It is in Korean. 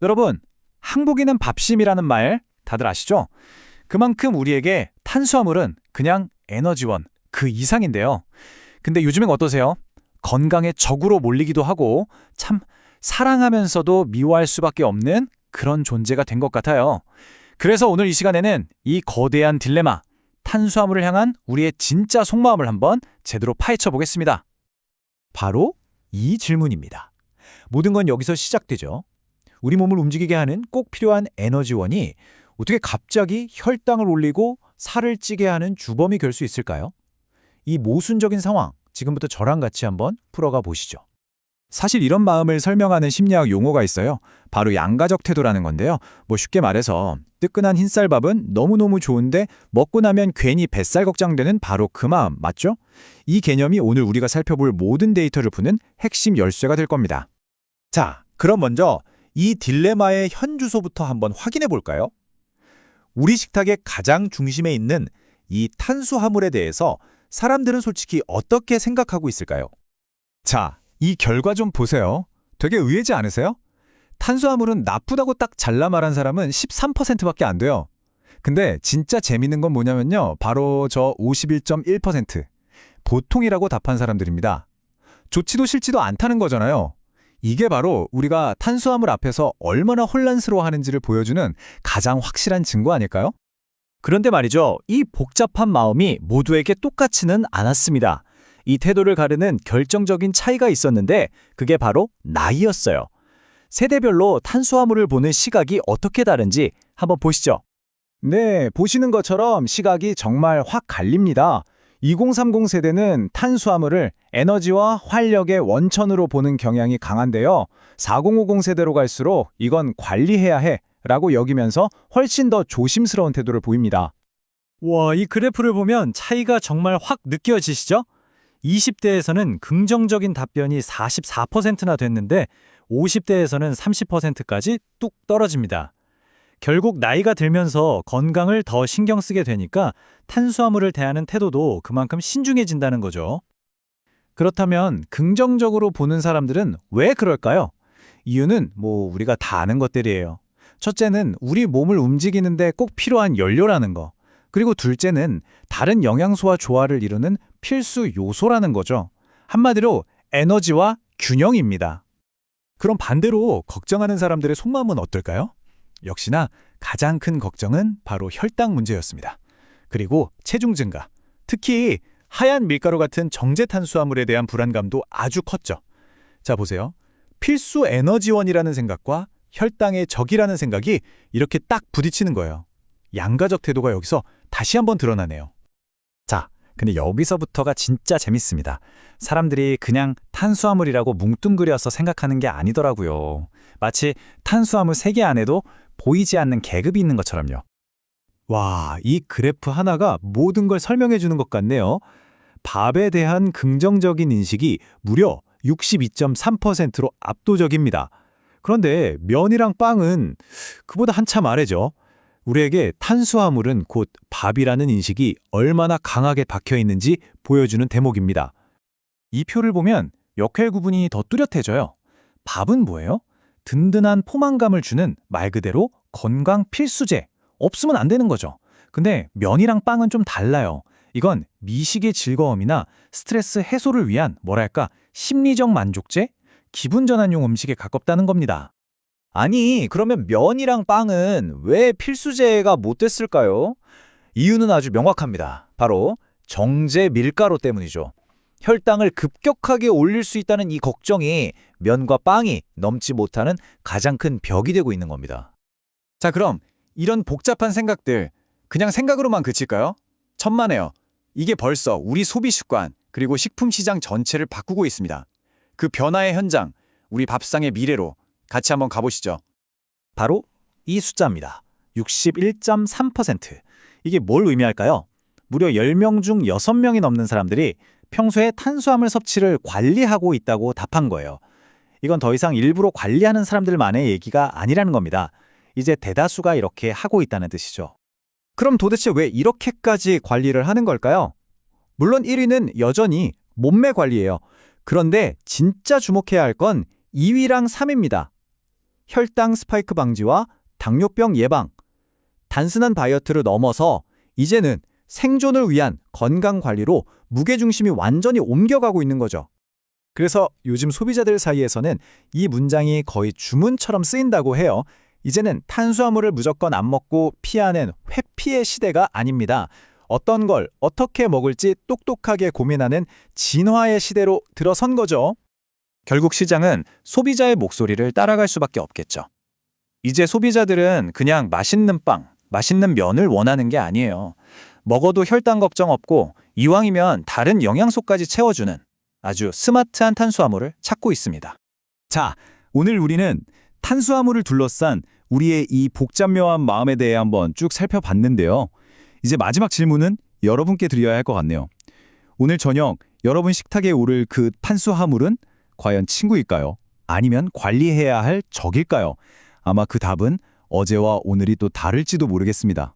여러분, 항복이는 밥심이라는 말 다들 아시죠? 그만큼 우리에게 탄수화물은 그냥 에너지원 그 이상인데요. 근데 요즘엔 어떠세요? 건강에 적으로 몰리기도 하고 참 사랑하면서도 미워할 수밖에 없는 그런 존재가 된 것 같아요. 그래서 오늘 이 시간에는 이 거대한 딜레마, 탄수화물을 향한 우리의 진짜 속마음을 한번 제대로 파헤쳐 보겠습니다. 바로 이 질문입니다. 모든 건 여기서 시작되죠. 우리 몸을 움직이게 하는 꼭 필요한 에너지원이 어떻게 갑자기 혈당을 올리고 살을 찌게 하는 주범이 될 수 있을까요? 이 모순적인 상황, 지금부터 저랑 같이 한번 풀어가 보시죠. 사실 이런 마음을 설명하는 심리학 용어가 있어요. 바로 양가적 태도라는 건데요. 쉽게 말해서 뜨끈한 흰쌀밥은 너무너무 좋은데 먹고 나면 괜히 뱃살 걱정되는 바로 그 마음, 맞죠? 이 개념이 오늘 우리가 살펴볼 모든 데이터를 푸는 핵심 열쇠가 될 겁니다. 자, 그럼 먼저 이 딜레마의 현주소부터 한번 확인해 볼까요? 우리 식탁의 가장 중심에 있는 이 탄수화물에 대해서 사람들은 솔직히 어떻게 생각하고 있을까요? 자, 이 결과 좀 보세요. 되게 의외지 않으세요? 탄수화물은 나쁘다고 딱 잘라 말한 사람은 13%밖에 안 돼요. 근데 진짜 재밌는 건 뭐냐면요. 바로 저 51.1%. 보통이라고 답한 사람들입니다. 좋지도 싫지도 않다는 거잖아요. 이게 바로 우리가 탄수화물 앞에서 얼마나 혼란스러워하는지를 보여주는 가장 확실한 증거 아닐까요? 그런데 말이죠. 이 복잡한 마음이 모두에게 똑같지는 않았습니다. 이 태도를 가르는 결정적인 차이가 있었는데 그게 바로 나이였어요. 세대별로 탄수화물을 보는 시각이 어떻게 다른지 한번 보시죠. 네, 보시는 것처럼 시각이 정말 확 갈립니다. 2030 세대는 탄수화물을 에너지와 활력의 원천으로 보는 경향이 강한데요. 4050 세대로 갈수록 이건 관리해야 해 라고 여기면서 훨씬 더 조심스러운 태도를 보입니다. 와, 이 그래프를 보면 차이가 정말 확 느껴지시죠? 20대에서는 긍정적인 답변이 44%나 됐는데 50대에서는 30%까지 뚝 떨어집니다. 결국 나이가 들면서 건강을 더 신경 쓰게 되니까 탄수화물을 대하는 태도도 그만큼 신중해진다는 거죠. 그렇다면 긍정적으로 보는 사람들은 왜 그럴까요? 이유는 우리가 다 아는 것들이에요. 첫째는 우리 몸을 움직이는데 꼭 필요한 연료라는 거. 그리고 둘째는 다른 영양소와 조화를 이루는 필수 요소라는 거죠. 한마디로 에너지와 균형입니다. 그럼 반대로 걱정하는 사람들의 속마음은 어떨까요? 역시나 가장 큰 걱정은 바로 혈당 문제였습니다. 그리고 체중 증가, 특히 하얀 밀가루 같은 정제 탄수화물에 대한 불안감도 아주 컸죠. 자, 보세요. 필수 에너지원이라는 생각과 혈당의 적이라는 생각이 이렇게 딱 부딪히는 거예요. 양가적 태도가 여기서 다시 한번 드러나네요. 자, 근데 여기서부터가 진짜 재밌습니다. 사람들이 그냥 탄수화물이라고 뭉뚱그려서 생각하는 게 아니더라고요. 마치 탄수화물 세계 안에도 보이지 않는 계급이 있는 것처럼요. 와, 이 그래프 하나가 모든 걸 설명해 주는 것 같네요. 밥에 대한 긍정적인 인식이 무려 62.3%로 압도적입니다. 그런데 면이랑 빵은 그보다 한참 아래죠. 우리에게 탄수화물은 곧 밥이라는 인식이 얼마나 강하게 박혀 있는지 보여주는 대목입니다. 이 표를 보면 역할 구분이 더 뚜렷해져요. 밥은 뭐예요? 든든한 포만감을 주는 말 그대로 건강 필수제. 없으면 안 되는 거죠. 근데 면이랑 빵은 좀 달라요. 이건 미식의 즐거움이나 스트레스 해소를 위한 심리적 만족제? 기분 전환용 음식에 가깝다는 겁니다. 아니, 그러면 면이랑 빵은 왜 필수제가 못 됐을까요? 이유는 아주 명확합니다. 바로 정제 밀가루 때문이죠. 혈당을 급격하게 올릴 수 있다는 이 걱정이 면과 빵이 넘지 못하는 가장 큰 벽이 되고 있는 겁니다. 자, 그럼 이런 복잡한 생각들 그냥 생각으로만 그칠까요? 천만에요. 이게 벌써 우리 소비 습관 그리고 식품 시장 전체를 바꾸고 있습니다. 그 변화의 현장, 우리 밥상의 미래로 같이 한번 가보시죠. 바로 이 숫자입니다. 61.3%. 이게 뭘 의미할까요? 무려 10명 중 6명이 넘는 사람들이 평소에 탄수화물 섭취를 관리하고 있다고 답한 거예요. 이건 더 이상 일부러 관리하는 사람들만의 얘기가 아니라는 겁니다. 이제 대다수가 이렇게 하고 있다는 뜻이죠. 그럼 도대체 왜 이렇게까지 관리를 하는 걸까요? 물론 1위는 여전히 몸매 관리예요. 그런데 진짜 주목해야 할 건 2위랑 3위입니다. 혈당 스파이크 방지와 당뇨병 예방, 단순한 다이어트를 넘어서 이제는 생존을 위한 건강 관리로 무게중심이 완전히 옮겨가고 있는 거죠. 그래서 요즘 소비자들 사이에서는 이 문장이 거의 주문처럼 쓰인다고 해요. 이제는 탄수화물을 무조건 안 먹고 피하는 회피의 시대가 아닙니다. 어떤 걸 어떻게 먹을지 똑똑하게 고민하는 진화의 시대로 들어선 거죠. 결국 시장은 소비자의 목소리를 따라갈 수밖에 없겠죠. 이제 소비자들은 그냥 맛있는 빵, 맛있는 면을 원하는 게 아니에요. 먹어도 혈당 걱정 없고 이왕이면 다른 영양소까지 채워주는 아주 스마트한 탄수화물을 찾고 있습니다. 자, 오늘 우리는 탄수화물을 둘러싼 우리의 이 복잡묘한 마음에 대해 한번 쭉 살펴봤는데요. 이제 마지막 질문은 여러분께 드려야 할 것 같네요. 오늘 저녁 여러분 식탁에 오를 그 탄수화물은 과연 친구일까요? 아니면 관리해야 할 적일까요? 아마 그 답은 어제와 오늘이 또 다를지도 모르겠습니다.